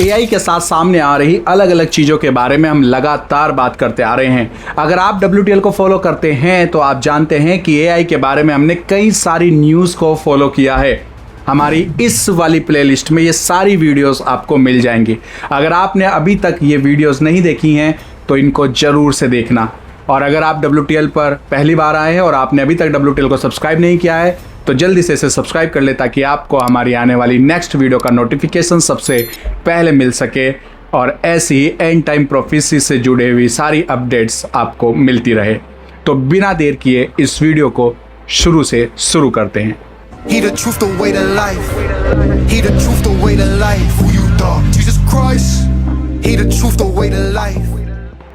AI के साथ सामने आ रही अलग अलग चीज़ों के बारे में हम लगातार बात करते आ रहे हैं। अगर आप WTL को फॉलो करते हैं तो आप जानते हैं कि एआई के बारे में हमने कई सारी न्यूज़ को फॉलो किया है। हमारी इस वाली प्लेलिस्ट में ये सारी वीडियोस आपको मिल जाएंगी। अगर आपने अभी तक ये वीडियोस नहीं देखी हैं तो इनको ज़रूर से देखना। और अगर आप WTL पर पहली बार आए हैं और आपने अभी तक WTL को सब्सक्राइब नहीं किया है तो जल्दी से इसे सब्सक्राइब कर ले, ताकि आपको हमारी आने वाली नेक्स्ट वीडियो का नोटिफिकेशन सबसे पहले मिल सके और ऐसी ही एंड टाइम प्रोफेसी से जुड़े हुई सारी अपडेट्स आपको मिलती रहे। तो बिना देर किए इस वीडियो को शुरू से शुरू करते हैं। He the truth, the way to life. He the truth, the way to life. Who you thought? Jesus Christ. He the truth, the way to life.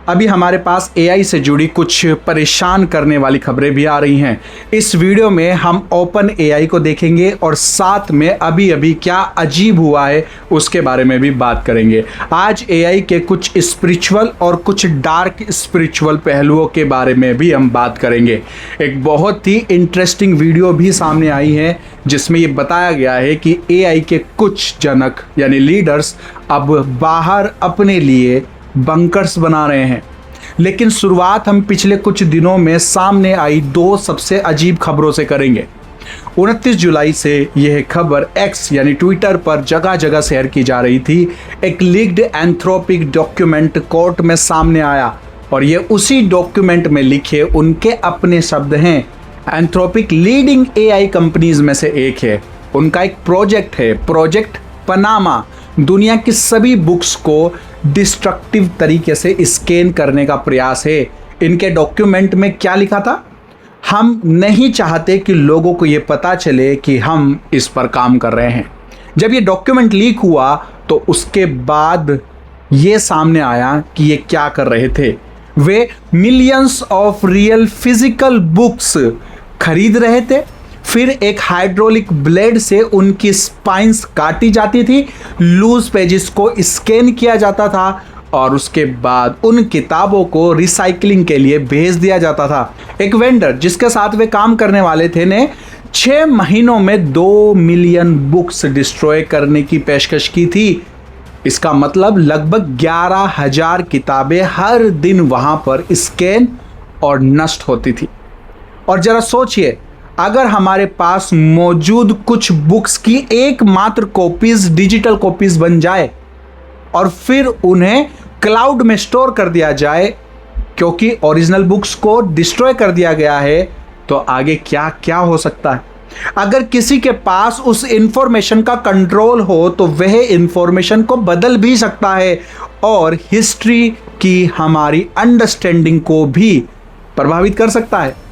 अभी हमारे पास एआई से जुड़ी कुछ परेशान करने वाली खबरें भी आ रही हैं। इस वीडियो में हम ओपन एआई को देखेंगे और साथ में अभी अभी क्या अजीब हुआ है उसके बारे में भी बात करेंगे। आज एआई के कुछ स्पिरिचुअल और कुछ डार्क स्पिरिचुअल पहलुओं के बारे में भी हम बात करेंगे। एक बहुत ही इंटरेस्टिंग वीडियो भी सामने आई है जिसमें ये बताया गया है कि एआई के कुछ जनक यानी लीडर्स अब बाहर अपने लिए बंकर्स बना रहे हैं। लेकिन शुरुआत हम पिछले कुछ दिनों में सामने आई दो सबसे अजीब खबरों से करेंगे। 29 जुलाई से यह खबर एक्स यानी ट्विटर पर जगह जगह शेयर की जा रही थी। एक लीक्ड एंथ्रोपिक डॉक्यूमेंट कोर्ट में सामने आया और ये उसी डॉक्यूमेंट में लिखे उनके अपने शब्द हैं। एंथ्रोपिक लीडिंग एआई कंपनीज में से एक है। उनका एक प्रोजेक्ट है, प्रोजेक्ट पनामा। दुनिया की सभी बुक्स को डिस्ट्रक्टिव तरीके से स्कैन करने का प्रयास है। इनके डॉक्यूमेंट में क्या लिखा था? हम नहीं चाहते कि लोगों को ये पता चले कि हम इस पर काम कर रहे हैं। जब ये डॉक्यूमेंट लीक हुआ तो उसके बाद ये सामने आया कि ये क्या कर रहे थे। वे millions of real physical books खरीद रहे थे, फिर एक हाइड्रोलिक ब्लेड से उनकी स्पाइंस काटी जाती थी, लूज पेजेस को स्कैन किया जाता था और उसके बाद उन किताबों को रिसाइकलिंग के लिए भेज दिया जाता था। एक वेंडर जिसके साथ वे काम करने वाले थे ने 6 महीनों में 2 मिलियन बुक्स डिस्ट्रॉय करने की पेशकश की थी। इसका मतलब लगभग 11,000 किताबें हर दिन वहां पर स्कैन और नष्ट होती थी। और जरा सोचिए, अगर हमारे पास मौजूद कुछ बुक्स की एकमात्र कॉपीज डिजिटल कॉपीज बन जाए और फिर उन्हें क्लाउड में स्टोर कर दिया जाए, क्योंकि ओरिजिनल बुक्स को डिस्ट्रॉय कर दिया गया है, तो आगे क्या क्या हो सकता है। अगर किसी के पास उस इंफॉर्मेशन का कंट्रोल हो तो वह इंफॉर्मेशन को बदल भी सकता है और हिस्ट्री की हमारी अंडरस्टैंडिंग को भी प्रभावित कर सकता है।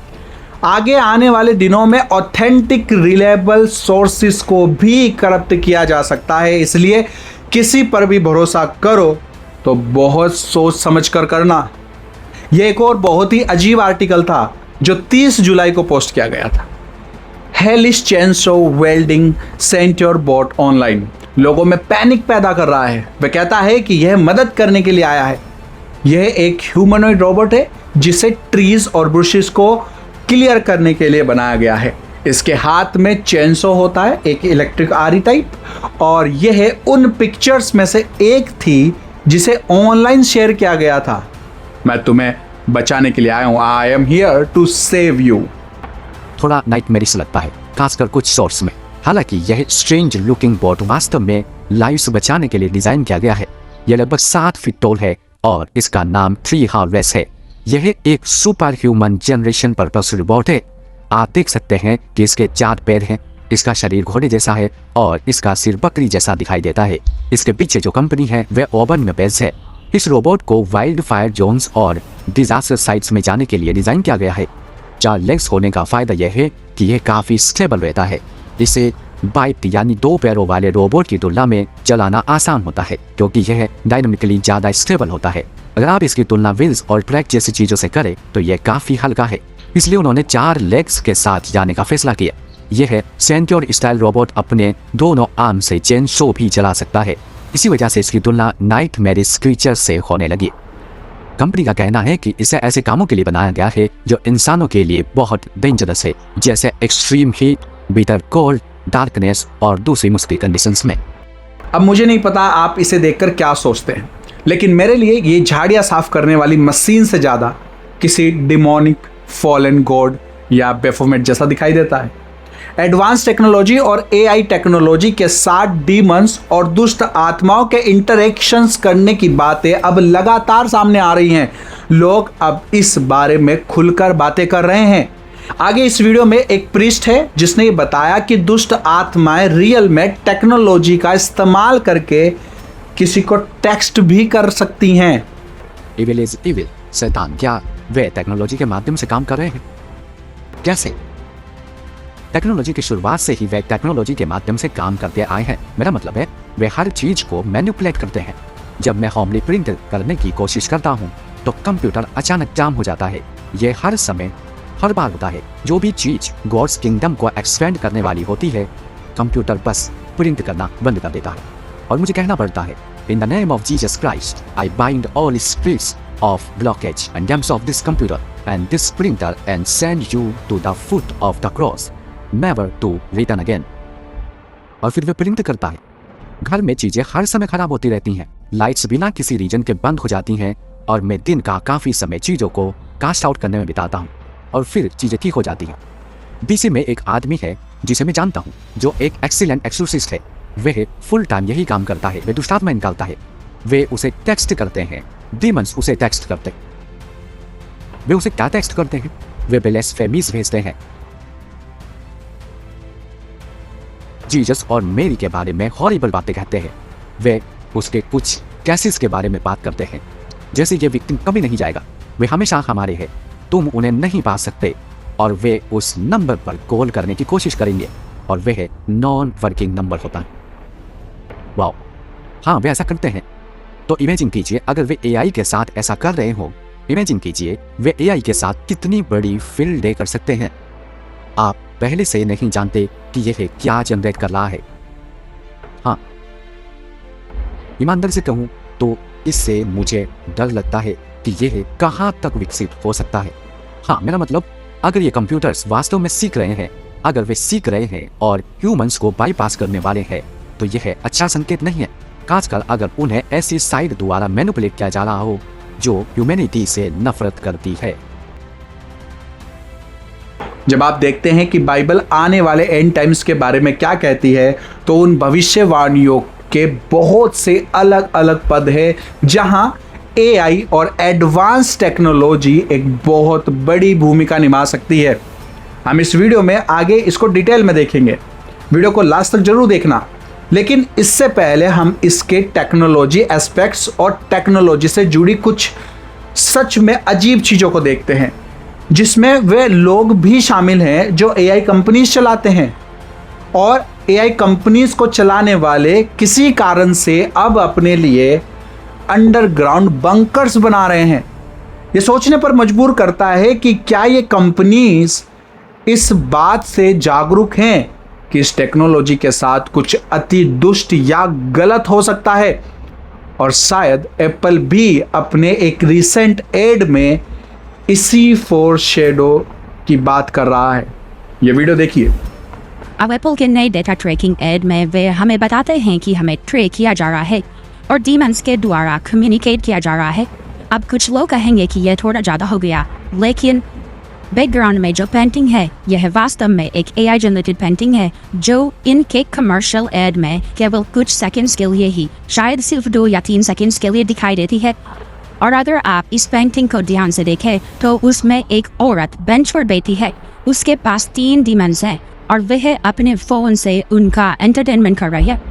आगे आने वाले दिनों में ऑथेंटिक रिलायबल सोर्सेस को भी करप्ट किया जा सकता है। इसलिए किसी पर भी भरोसा करो तो बहुत सोच समझ कर करना। यह एक और बहुत ही अजीब आर्टिकल था जो 30 जुलाई को पोस्ट किया गया था। Hellish chainsaw welding sent your boat online लोगों में पैनिक पैदा कर रहा है। वह कहता है कि यह मदद करने के लिए आया है। यह एक ह्यूमनॉइड रोबोट है जिसे ट्रीज और ब्रुशेस को क्लियर करने के लिए बनाया गया है। इसके हाथ में चेनसो होता है, एक इलेक्ट्रिक आरी टाइप, और यह उन पिक्चर्स में से एक थी जिसे ऑनलाइन शेयर किया गया था। मैं तुम्हें बचाने के लिए आया हूं। I am here to save you. थोड़ा नाइटमेरिश लगता है, खासकर कुछ शॉट्स में। हालांकि यह स्ट्रेंज लुकिंग बोट वास्तव में लाइव्स बचाने के लिए डिजाइन किया गया है। यह लगभग 7 फीट टॉल है और इसका नाम 3 हार्वेस्ट है। यह एक super human generation purpose robot है। आप देख सकते हैं कि इसके 4 पैर हैं, इसका शरीर घोड़े जैसा है और इसका सिर बकरी जैसा दिखाई देता है। इसके पीछे जो कंपनी है वह ओबन में बेस्ड है। इस रोबोट को वाइल्ड फायर जोन्स और डिजास्टर साइट्स में जाने के लिए डिजाइन किया गया है। 4 लेग्स होने का फायदा यह है कि यह काफी स्टेबल रहता है। इसे बाइप यानी 2 पैरों वाले रोबोट की तुलना में चलाना आसान होता है, क्योंकि यह डायनामिकली ज्यादा स्टेबल होता है। अगर आप इसकी तुलना व्हील्स और ट्रैक जैसी चीजों से करें तो यह काफी हल्का है। इसलिए उन्होंने 4 लेग्स के साथ जाने का फैसला किया। यह सेंट्योर स्टाइल रोबोट अपने दोनों आर्म से चेनसो भी चला सकता है। इसी वजह से इसकी तुलना नाइटमेरिश क्रीचर से होने लगी। कंपनी का कहना है कि इसे ऐसे कामों के लिए बनाया गया है जो इंसानों के लिए बहुत डेंजरस है, जैसे extreme heat, bitter cold, darkness और दूसरी मुश्किल कंडीशंस में। अब मुझे नहीं पता आप इसे देखकर क्या सोचते हैं, लेकिन मेरे लिए ये झाड़ियाँ साफ करने वाली मशीन से ज़्यादा किसी डिमोनिक फॉलन गॉड या बेफोमेट जैसा दिखाई देता है। एडवांस टेक्नोलॉजी और एआई टेक्नोलॉजी के साथ डीमंस और दुष्ट आत्माओं के इंटरेक्शंस करने की बातें अब लगातार सामने आ रही हैं। लोग अब इस बारे में खुलकर बातें कर रहे हैं। आगे इस वीडियो में एक प्रीस्ट है जिसने ये बताया कि दुष्ट आत्माएं रियल में टेक्नोलॉजी का इस्तेमाल करके किसी को टेक्स्ट भी कर सकती हैं। इविल इज इविल, शैतान क्या वे टेक्नोलॉजी के माध्यम से काम कर रहे हैं? कैसे? टेक्नोलॉजी की शुरुआत से ही वे टेक्नोलॉजी के माध्यम से काम करते आए हैं। मेरा मतलब है वे हर चीज को मैनिपुलेट करते हैं। जब मैं होमली प्रिंट करने की कोशिश करता हूँ तो कंप्यूटर अचानक जाम हो जाता है। ये हर समय हर बार होता है। जो भी चीज गॉड्स किंगडम को एक्सपेंड करने वाली होती है, कंप्यूटर बस प्रिंट करना बंद कर देता है और मुझे कहना पड़ता है, in the name of Jesus Christ I bind all spirits of blockage and jumps of this computer and this printer and send you to the foot of the cross, never to return again। और फिर वे print करता है। घर में चीजें हर समय खराब होती रहती हैं। लाइट्स बिना किसी रीजन के बंद हो जाती हैं और मैं दिन का काफी समय चीजों को कास्ट आउट करने में बिताता हूँ और फिर चीजें ठीक हो जाती हैं। बीसी में एक आदमी है जिसे मैं जानता हूँ जो एक एक्सीलेंट एक्सोर्सिस्ट है। वह फुल टाइम यही काम करता है। वे दुष्टात्मा निकालता है। वे उसे टेक्स्ट करते हैं। डीमंस उसे टेक्स्ट करते हैं। वे उसे क्या टेक्स्ट करते हैं? वे ब्लेसफेमीज भेजते हैं। जीसस और मेरी के बारे में हॉरिबल बातें कहते हैं। वे उसके कुछ केसेस के बारे में बात करते हैं, जैसे ये विक्टिम कभी नहीं जाएगा, वे हमेशा हमारे हैं, तुम उन्हें नहीं पा सकते, और वे उस नंबर पर कॉल करने की कोशिश करेंगे और वह नॉन वर्किंग नंबर होता है। वाओ, हाँ वे ऐसा करते हैं। तो इमेजिन कीजिए अगर वे एआई के साथ ऐसा कर रहे हो। इमेजिन कीजिए वे एआई के साथ कितनी बड़ी फील्ड डे कर सकते हैं। आप पहले से नहीं जानते कि यह क्या जनरेट कर रहा है। हाँ, ईमानदारी से कहूं तो इससे मुझे डर लगता है कि यह कहां तक विकसित हो सकता है। हाँ, मेरा मतलब अगर ये कंप्यूटर्स वास्तव में सीख रहे हैं, अगर वे सीख रहे हैं और ह्यूमंस को बाईपास करने वाले हैं, तो यह अच्छा संकेत नहीं है। खासकर अगर उन्हें ऐसी साइड द्वारा मैनिपुलेट किया जा रहा हो जो ह्यूमैनिटी से नफरत करती है। जब आप देखते हैं कि बाइबल आने वाले एंड टाइम्स के बारे में क्या कहती है, तो उन भविष्यवाणियों के बहुत से अलग अलग पद है जहां एआई और एडवांस टेक्नोलॉजी एक बहुत बड़ी भूमिका निभा सकती है। हम इस वीडियो में आगे इसको डिटेल में देखेंगे। वीडियो को लास्ट तक जरूर देखना। लेकिन इससे पहले हम इसके टेक्नोलॉजी एस्पेक्ट्स और टेक्नोलॉजी से जुड़ी कुछ सच में अजीब चीज़ों को देखते हैं, जिसमें वे लोग भी शामिल हैं जो एआई कंपनीज चलाते हैं और एआई कंपनीज को चलाने वाले किसी कारण से अब अपने लिए अंडरग्राउंड बंकर्स बना रहे हैं। ये सोचने पर मजबूर करता है कि क्या ये कंपनीज इस बात से जागरूक हैं कि इस टेक्नोलॉजी के साथ कुछ अति दुष्ट या गलत हो सकता है। और शायद एप्पल भी अपने एक रिसेंट एड में इसी फोरशैडो की बात कर रहा है। ये वीडियो देखिए। अब एप्पल के नए डेटा ट्रैकिंग एड में वे हमें बताते हैं कि हमें ट्रैक किया जा रहा है और डीमंस के द्वारा कम्युनिकेट किया जा रहा है। अब कुछ लोग कहेंगे कि यह थोड़ा ज़्यादा हो गया, लेकिन बैकग्राउंड में जो पेंटिंग है यह वास्तव में एक एआई जनरेटेड पेंटिंग है जो इनके कमर्शियल एड में केवल कुछ सेकंड्स के लिए ही, शायद सिर्फ 2 या 3 सेकंड्स के लिए दिखाई देती है। और अगर आप इस पेंटिंग को ध्यान से देखें तो उसमें एक औरत बेंच पर बैठी है। उसके पास 3 डीमंस हैं और वह अपने फ़ोन से उनका एंटरटेनमेंट कर रही है।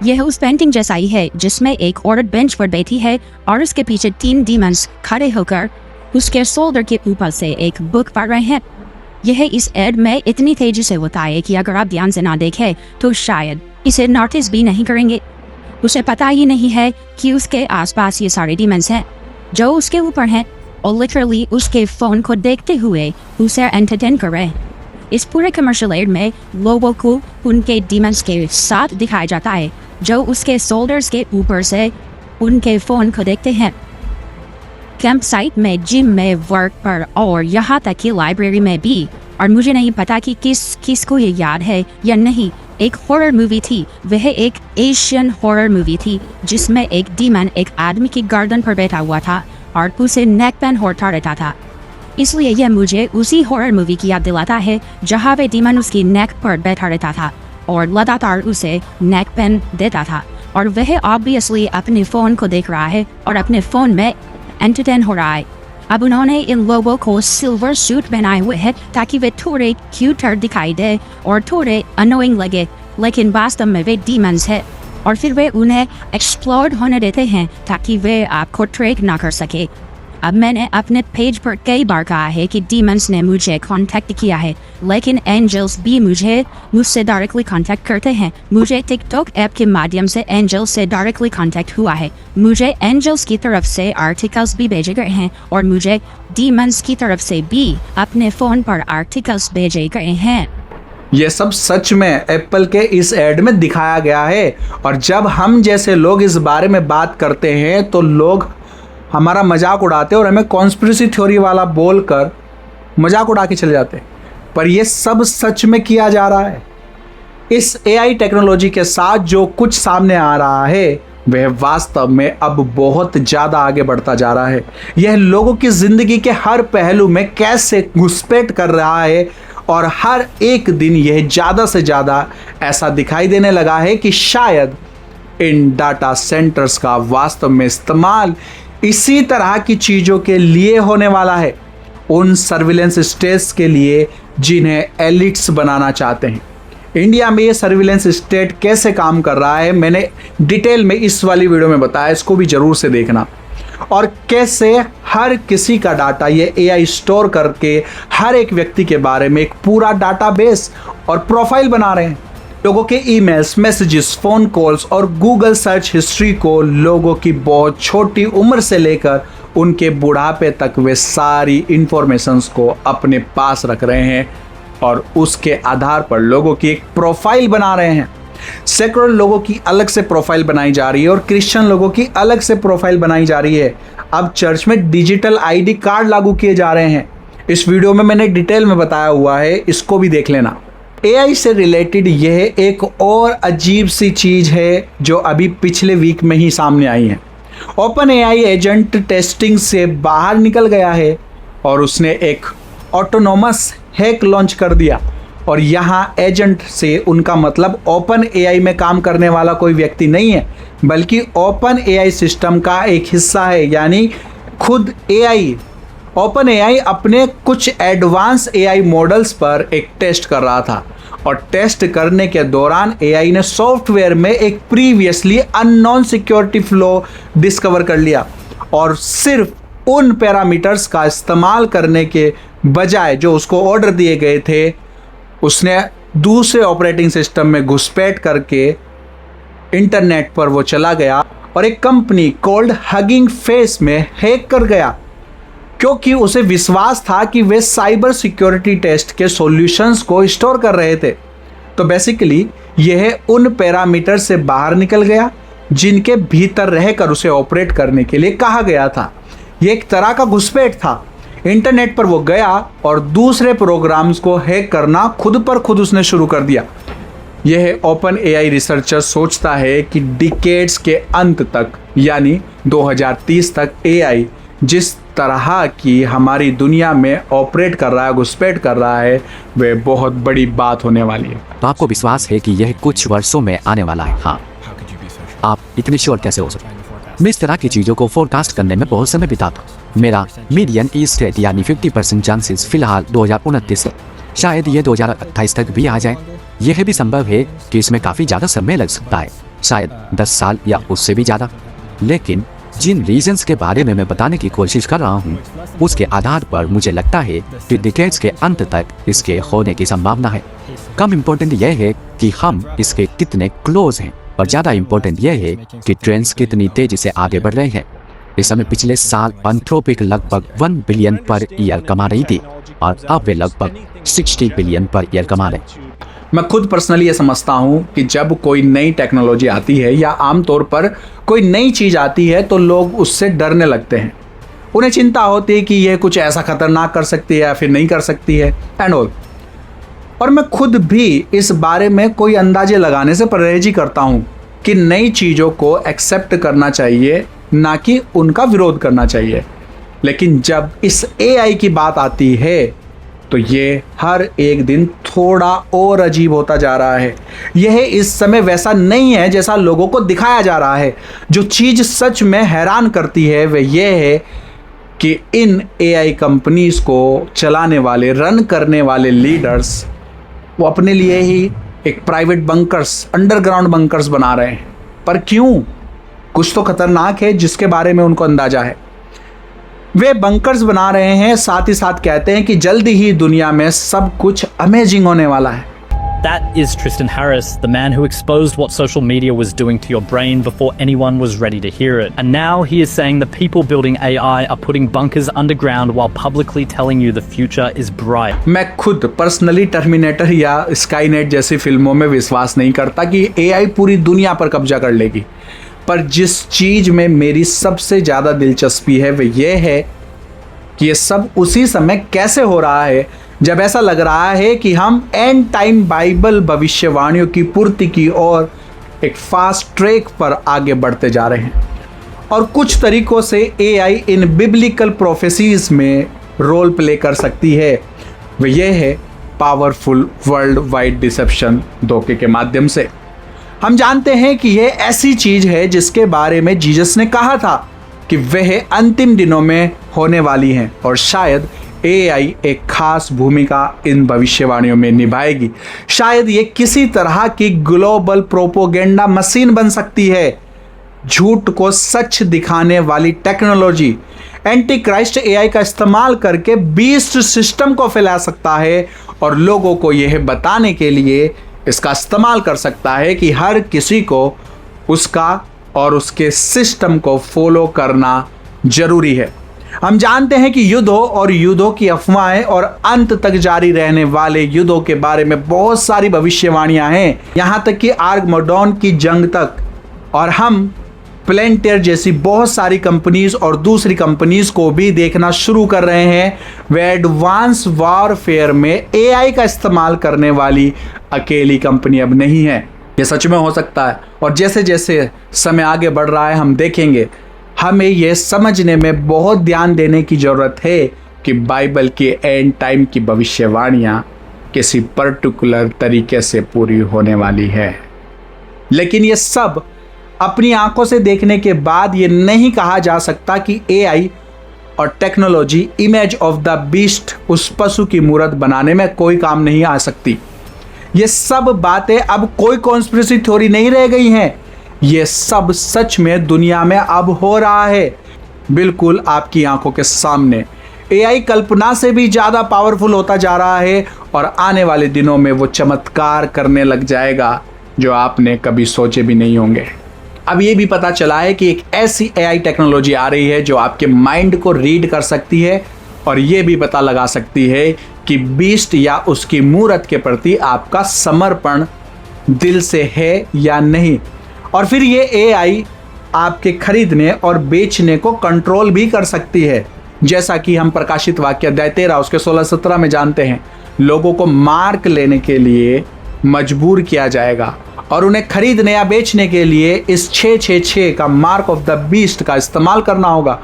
यह उस पेंटिंग जैसा ही है जिसमें एक औरत बेंच पर बैठी है और उसके पीछे 3 डीमंस खड़े होकर उसके शोल्डर के ऊपर से एक बुक पढ़ रहे हैं। यह इस एड में इतनी तेजी से होता है कि अगर आप ध्यान से ना देखें तो शायद इसे नोटिस भी नहीं करेंगे। उसे पता ही नहीं है कि उसके आसपास ये सारे डीमंस हैं जो उसके ऊपर हैं और लिटरली उसके फ़ोन को देखते हुए उसे एंटरटेन कर रहे हैं। इस पूरे कमर्शियल एड में लोगों को उनके डीमंस के साथ दिखाया जाता है जो उसके शोल्डर्स के ऊपर से उनके फ़ोन को देखते हैं। कैंप साइट में, जिम में, वर्क पर और यहाँ तक कि लाइब्रेरी में भी। और मुझे नहीं पता कि किस को ये याद है या नहीं, एक हॉरर मूवी थी। वह एक एशियन हॉरर मूवी थी जिसमें एक डीमन एक आदमी की गर्दन पर बैठा हुआ था और उसे नेक पेन होता रहता था। इसलिए यह मुझे उसी हॉरर मूवी की याद दिलाता है जहाँ वे डीमन उसकी नेक पर बैठा रहता था और लगातार उसे नेक पेन देता था और वह ऑब्वियसली अपने फ़ोन को देख रहा है और अपने फ़ोन में एंटरटेन हो रहा है। अब उन्होंने इन लोगों को सिल्वर सूट पहनाए हुए हैं ताकि वे थोड़े क्यूटर दिखाई दे और थोड़े अनोइंग लगे, लेकिन वास्तव में वे डीमंस हैं और फिर वे उन्हें एक्सप्लोर होने देते हैं ताकि वे आपको ट्रैक ना कर सके। अब मैंने अपने पेज पर कई बार कहा है कि डीमंस ने मुझे कांटेक्ट किया है, लेकिन एंजल्स भी मुझसे डायरेक्टली कांटेक्ट करते हैं। मुझे टिकटॉक ऐप के माध्यम से एंजल्स से डायरेक्टली कांटेक्ट हुआ है। मुझे एंजल्स की तरफ से आर्टिकल्स भी भेजे गए हैं और मुझे डीमंस की तरफ से भी अपने फ़ोन पर आर्टिकल्स भेजे गए हैं। ये सब सच में एप्पल के इस ऐड में दिखाया गया है और जब हम जैसे लोग इस बारे में बात करते हैं तो लोग हमारा मजाक उड़ाते और हमें कॉन्स्पिरेसी थ्योरी वाला बोलकर मजाक उड़ा के चले जाते हैं, पर ये सब सच में किया जा रहा है। इस एआई टेक्नोलॉजी के साथ जो कुछ सामने आ रहा है वह वास्तव में अब बहुत ज़्यादा आगे बढ़ता जा रहा है। यह लोगों की ज़िंदगी के हर पहलू में कैसे घुसपैठ कर रहा है और हर एक दिन यह ज़्यादा से ज़्यादा ऐसा दिखाई देने लगा है कि शायद इन डाटा सेंटर्स का वास्तव में इस्तेमाल इसी तरह की चीज़ों के लिए होने वाला है, उन सर्विलेंस स्टेट्स के लिए जिन्हें एलिट्स बनाना चाहते हैं। इंडिया में ये सर्विलेंस स्टेट कैसे काम कर रहा है मैंने डिटेल में इस वाली वीडियो में बताया, इसको भी ज़रूर से देखना। और कैसे हर किसी का डाटा ये एआई स्टोर करके हर एक व्यक्ति के बारे में एक पूरा डाटाबेस और प्रोफाइल बना रहे हैं। लोगों के ईमेल्स, मैसेजेस, फ़ोन कॉल्स और गूगल सर्च हिस्ट्री को लोगों की बहुत छोटी उम्र से लेकर उनके बुढ़ापे तक वे सारी इंफॉर्मेशंस को अपने पास रख रहे हैं और उसके आधार पर लोगों की एक प्रोफाइल बना रहे हैं। सैकड़ों लोगों की अलग से प्रोफाइल बनाई जा रही है और क्रिश्चियन लोगों की अलग से प्रोफाइल बनाई जा रही है। अब चर्च में डिजिटल आईडी कार्ड लागू किए जा रहे हैं। इस वीडियो में मैंने डिटेल में बताया हुआ है, इसको भी देख लेना। एआई से रिलेटेड यह एक और अजीब सी चीज़ है जो अभी पिछले वीक में ही सामने आई है। ओपन एआई एजेंट टेस्टिंग से बाहर निकल गया है और उसने एक ऑटोनोमस हैक लॉन्च कर दिया। और यहाँ एजेंट से उनका मतलब ओपन एआई में काम करने वाला कोई व्यक्ति नहीं है, बल्कि ओपन एआई सिस्टम का एक हिस्सा है, यानी खुद एआई। ओपन एआई अपने कुछ एडवांस एआई मॉडल्स पर एक टेस्ट कर रहा था और टेस्ट करने के दौरान एआई ने सॉफ्टवेयर में एक previously unknown security flow discover कर लिया और सिर्फ उन पैरामीटर्स का इस्तेमाल करने के बजाय जो उसको ऑर्डर दिए गए थे, उसने दूसरे ऑपरेटिंग सिस्टम में घुसपैठ करके इंटरनेट पर वो चला गया और एक कंपनी कॉल्ड हगिंग फेस में हैक कर गया, क्योंकि उसे विश्वास था कि वे साइबर सिक्योरिटी टेस्ट के सॉल्यूशंस को स्टोर कर रहे थे। तो बेसिकली यह उन पैरामीटर से बाहर निकल गया जिनके भीतर रहकर उसे ऑपरेट करने के लिए कहा गया था। यह एक तरह का घुसपैठ था। इंटरनेट पर वो गया और दूसरे प्रोग्राम्स को हैक करना खुद पर खुद उसने शुरू कर दिया। यह ओपन एआई रिसर्चर सोचता है कि डिकेड्स के अंत तक, यानी 2030 तक एआई जिस तरह की हमारी दुनिया में ऑपरेट कर रहा है, घुसपैठ कर रहा है, वह बहुत बड़ी बात होने वाली है। तो आपको विश्वास है कि यह कुछ वर्षों में आने वाला है? हाँ। आप इतने श्योर कैसे हो सकते हैं? मैं इस तरह की चीज़ों को फोरकास्ट करने में बहुत समय बिताता हूँ। मेरा मीडियन ईस्ट रेट यानी 50% चांसेस फिलहाल 2029 है। शायद ये 2028 तक भी आ जाए। यह भी संभव है कि इसमें काफ़ी ज़्यादा समय लग सकता है, शायद 10 साल या उससे भी ज़्यादा। लेकिन जिन रीजंस के बारे में मैं बताने की कोशिश कर रहा हूँ उसके आधार पर मुझे लगता है कि डिकेड्स के अंत तक इसके होने की संभावना है। कम इम्पोर्टेंट यह है कि हम इसके कितने क्लोज हैं और ज़्यादा इम्पोर्टेंट यह है कि ट्रेंड्स कितनी तेज़ी से आगे बढ़ रहे हैं। इस समय पिछले साल एंथ्रोपिक लगभग 1 बिलियन पर ईयर कमा रही थी और अब वे लगभग 60 बिलियन पर ईयर कमा रहे हैं। मैं खुद पर्सनली ये समझता हूँ कि जब कोई नई टेक्नोलॉजी आती है या आमतौर पर कोई नई चीज़ आती है तो लोग उससे डरने लगते हैं। उन्हें चिंता होती है कि यह कुछ ऐसा खतरनाक कर सकती है या फिर नहीं कर सकती है एंड ऑल। और मैं खुद भी इस बारे में कोई अंदाजे लगाने से परहेज ही करता हूँ कि नई चीज़ों को एक्सेप्ट करना चाहिए, ना कि उनका विरोध करना चाहिए। लेकिन जब इस AI की बात आती है तो ये हर एक दिन थोड़ा और अजीब होता जा रहा है। यह इस समय वैसा नहीं है जैसा लोगों को दिखाया जा रहा है। जो चीज़ सच में हैरान करती है वह यह है कि इन AI कंपनीज को चलाने वाले, रन करने वाले लीडर्स वो अपने लिए ही एक प्राइवेट बंकर्स, अंडरग्राउंड बंकर्स बना रहे हैं। पर क्यों? कुछ तो खतरनाक है जिसके बारे में उनको अंदाजा है। वे बंकर्स बना रहे हैं, साथ ही साथ कहते हैं कि जल्दी ही दुनिया में सब कुछ अमेजिंग होने वाला है। That is Tristan Harris, the man who exposed what social media was doing to your brain before anyone was ready to hear it. And now he is saying the people building AI are putting bunkers underground while publicly telling you the future is bright. मैं खुद personally terminator या Skynet जैसी फिल्मों में विश्वास नहीं करता कि AI पूरी दुनिया पर कब्जा कर लेगी। पर जिस चीज़ में मेरी सबसे ज़्यादा दिलचस्पी है वह यह है कि ये सब उसी समय कैसे हो रहा है जब ऐसा लग रहा है कि हम एंड टाइम बाइबल भविष्यवाणियों की पूर्ति की ओर एक फास्ट ट्रैक पर आगे बढ़ते जा रहे हैं। और कुछ तरीकों से AI इन बिब्लिकल प्रोफेसीज में रोल प्ले कर सकती है। वह यह है पावरफुल वर्ल्ड वाइड डिसेप्शन धोखे के माध्यम से। हम जानते हैं कि यह ऐसी चीज है जिसके बारे में जीसस ने कहा था कि वह अंतिम दिनों में होने वाली है और शायद AI एक खास भूमिका इन भविष्यवाणियों में निभाएगी। शायद ये किसी तरह की ग्लोबल प्रोपोगेंडा मशीन बन सकती है, झूठ को सच दिखाने वाली टेक्नोलॉजी। एंटी क्राइस्ट AI का इस्तेमाल करके बीस्ट सिस्टम को फैला सकता है और लोगों को यह बताने के लिए इसका इस्तेमाल कर सकता है कि हर किसी को उसका और उसके सिस्टम को फॉलो करना जरूरी है। हम जानते हैं कि युद्धों और युद्धों की अफवाहें और अंत तक जारी रहने वाले युद्धों के बारे में बहुत सारी भविष्यवाणियां हैं, यहां तक कि आर्गमेडोन की जंग तक। और हम प्लेंटियर जैसी बहुत सारी कंपनीज और दूसरी कंपनीज को भी देखना शुरू कर रहे हैं। वे एडवांस वॉरफेयर में AI का इस्तेमाल करने वाली अकेली कंपनी अब नहीं है। ये सच में हो सकता है और जैसे जैसे समय आगे बढ़ रहा है हम देखेंगे। हमें यह समझने में बहुत ध्यान देने की ज़रूरत है कि बाइबल की एंड टाइम की भविष्यवाणियाँ किसी पर्टिकुलर तरीके से पूरी होने वाली है। लेकिन ये सब अपनी आंखों से देखने के बाद ये नहीं कहा जा सकता कि AI और technology image of the beast, उस पशु की मूर्त बनाने में कोई काम नहीं आ सकती। ये सब बातें अब कोई कॉन्स्पिरेसी थ्योरी नहीं रह गई हैं। ये सब सच में दुनिया में अब हो रहा है, बिल्कुल आपकी आंखों के सामने। AI कल्पना से भी ज़्यादा पावरफुल होता जा रहा है और आने वाले दिनों में वो चमत्कार करने लग जाएगा जो आपने कभी सोचे भी नहीं होंगे। अब ये भी पता चला है कि एक ऐसी AI टेक्नोलॉजी आ रही है जो आपके माइंड को रीड कर सकती है और ये भी पता लगा सकती है कि बीस्ट या उसकी मूर्त के प्रति आपका समर्पण दिल से है या नहीं। और फिर ये AI आपके खरीदने और बेचने को कंट्रोल भी कर सकती है, जैसा कि हम प्रकाशित वाक्य अध्याय 13 उसके 16-17 में जानते हैं। लोगों को मार्क लेने के लिए मजबूर किया जाएगा और उन्हें खरीदने या बेचने के लिए इस 666 का मार्क ऑफ द बीस्ट का इस्तेमाल करना होगा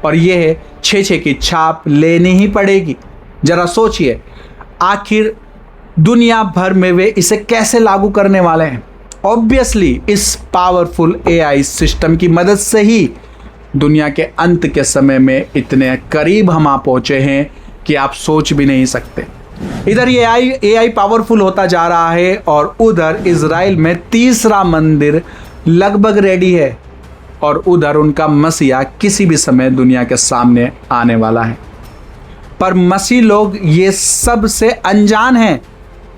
और यह 66 की छाप लेनी ही पड़ेगी। जरा सोचिए, आखिर दुनिया भर में वे इसे कैसे लागू करने वाले हैं। ऑब्वियसली इस पावरफुल AI सिस्टम की मदद से ही दुनिया के अंत के समय में इतने करीब हम आ पहुंचे हैं कि आप सोच भी नहीं सकते। इधर ये AI पावरफुल होता जा रहा है और उधर इजराइल में तीसरा मंदिर लगभग रेडी है और उधर उनका मसीहा किसी भी समय दुनिया के सामने आने वाला है। पर मसीह लोग ये सब से अनजान हैं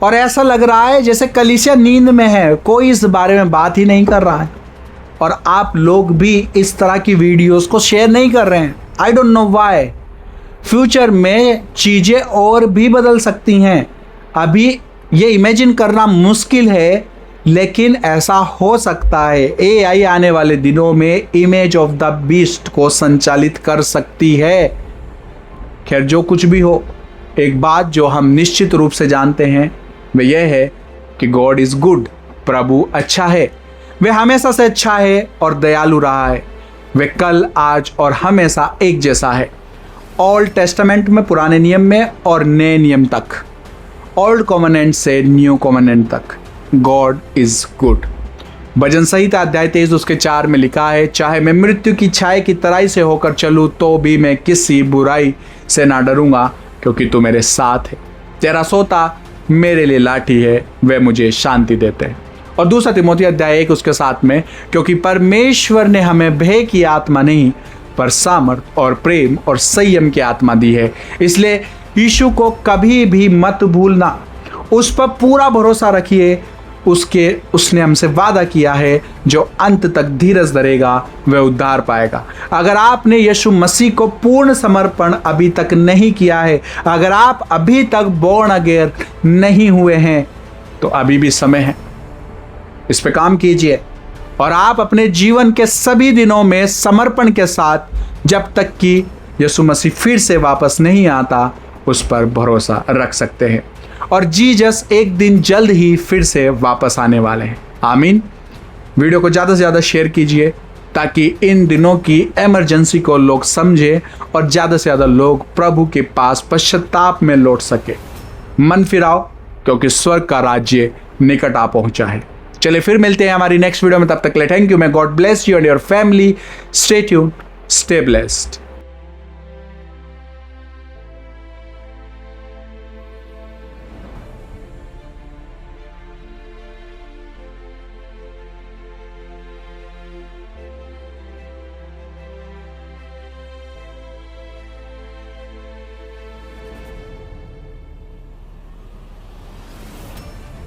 और ऐसा लग रहा है जैसे कलीसिया नींद में है, कोई इस बारे में बात ही नहीं कर रहा है और आप लोग भी इस तरह की वीडियोस को शेयर नहीं कर रहे हैं। I don't know why. Future में चीज़ें और भी बदल सकती हैं, अभी ये इमेजिन करना मुश्किल है, लेकिन ऐसा हो सकता है। AI आने वाले दिनों में इमेज ऑफ द बीस्ट को संचालित कर सकती है। खैर जो कुछ भी हो, एक बात जो हम निश्चित रूप से जानते हैं वह यह है कि गॉड इज गुड, प्रभु अच्छा है। वह हमेशा से अच्छा है और दयालु रहा है। वह कल, आज और हमेशा एक जैसा है। ओल्ड टेस्टामेंट में, पुराने नियम में और नए नियम तक, ओल्ड कॉवेनेंट से न्यू कॉवेनेंट तक, गॉड इज गुड। भजन संहिता अध्याय 23 उसके 4 में लिखा है, चाहे मैं मृत्यु की छाया की तराई से होकर चलूँ तो भी मैं किसी बुराई से ना डरूंगा, क्योंकि तू मेरे साथ है। तेरा सोता मेरे लिए लाठी है, वे मुझे शांति देते हैं। और दूसरा तिमोथी अध्याय 1 उसके 7 में, क्योंकि परमेश्वर ने हमें भय की आत्मा नहीं पर सामर्थ और प्रेम और संयम की आत्मा दी है। इसलिए यीशु को कभी भी मत भूलना, उस पर पूरा भरोसा रखिए। उसने हमसे वादा किया है, जो अंत तक धीरज धरेगा वह उद्धार पाएगा। अगर आपने यीशु मसीह को पूर्ण समर्पण अभी तक नहीं किया है, अगर आप अभी तक बोर्न अगेन नहीं हुए हैं, तो अभी भी समय है, इस पे काम कीजिए। और आप अपने जीवन के सभी दिनों में समर्पण के साथ, जब तक कि यीशु मसीह फिर से वापस नहीं आता, उस पर भरोसा रख सकते हैं। और जीसस एक दिन जल्द ही फिर से वापस आने वाले हैं। आमीन। वीडियो को ज़्यादा से ज़्यादा शेयर कीजिए, ताकि इन दिनों की इमरजेंसी को लोग समझें और ज़्यादा से ज़्यादा लोग प्रभु के पास पश्चाताप में लौट सके। मन फिराओ, क्योंकि स्वर्ग का राज्य निकट आ पहुंचा है। चलिए फिर मिलते हैं हमारी नेक्स्ट वीडियो में, तब तक के लिए थैंक यू। मैं God bless you and your family. Stay tuned, stay blessed.